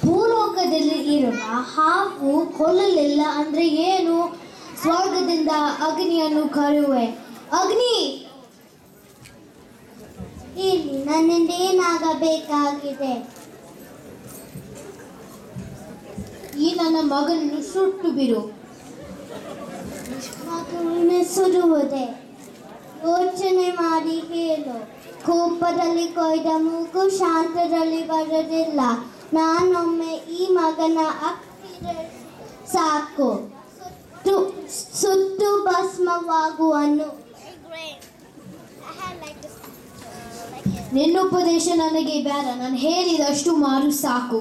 ಭೂಲೋಕದಲ್ಲಿ ಇರುವ ಹಾವು ಕೊಲ್ಲಲಿಲ್ಲ ಅಂದ್ರೆ ಏನು? ಸ್ವರ್ಗದಿಂದ ಅಗ್ನಿಯನ್ನು ಕರುವೆ. ಅಗ್ನಿ, ಇಲ್ಲಿ ನನ್ನಿಂದ ಏನಾಗಬೇಕಾಗಿದೆ? ಈ ನನ್ನ ಮಗನನ್ನು ಸುಟ್ಟು ಬಿಡು. ಮಗುವಿನ ಸುಡುವುದೇ? ಯೋಚನೆ ಮಾಡಿ ಹೇಳು. ಕೋಪದಲ್ಲಿ ಕೊಯ್ದ ಮೂಗು ಶಾಂತದಲ್ಲಿ ಬರೋದಿಲ್ಲ. ನಾನೊಮ್ಮೆ ಈ ಮಗನ ಅಪ್ಪಿದರೆ ಸಾಕು, ಸುಟ್ಟು ಭಸ್ಮವಾಗುವನು. ನಿನ್ನ ಉಪದೇಶ ನನಗೆ ಬೇಡ. ನಾನು ಹೇಳಿದಷ್ಟು ಮಾರು ಸಾಕು.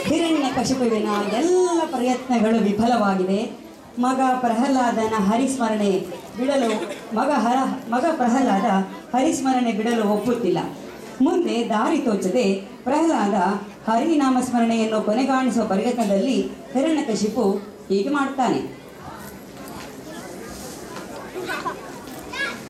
ಹಿರಣ್ಯಕಶಿಪುವಿನ ಎಲ್ಲ ಪ್ರಯತ್ನಗಳು ವಿಫಲವಾಗಿದೆ. ಮಗ ಪ್ರಹ್ಲಾದನ ಹರಿಸ್ಮರಣೆ ಬಿಡಲು ಮಗ ಪ್ರಹ್ಲಾದ ಹರಿಸ್ಮರಣೆ ಬಿಡಲು ಒಪ್ಪುತ್ತಿಲ್ಲ. ಮುಂದೆ ದಾರಿ ತೋಚದೆ ಪ್ರಹ್ಲಾದ ಹರಿನಾಮ ಸ್ಮರಣೆಯನ್ನು ಕೊನೆಗಾಣಿಸುವ ಪ್ರಯತ್ನದಲ್ಲಿ ಹಿರಣ್ಯಕಶಿಪು ಹೀಗೆ ಮಾಡ್ತಾನೆ.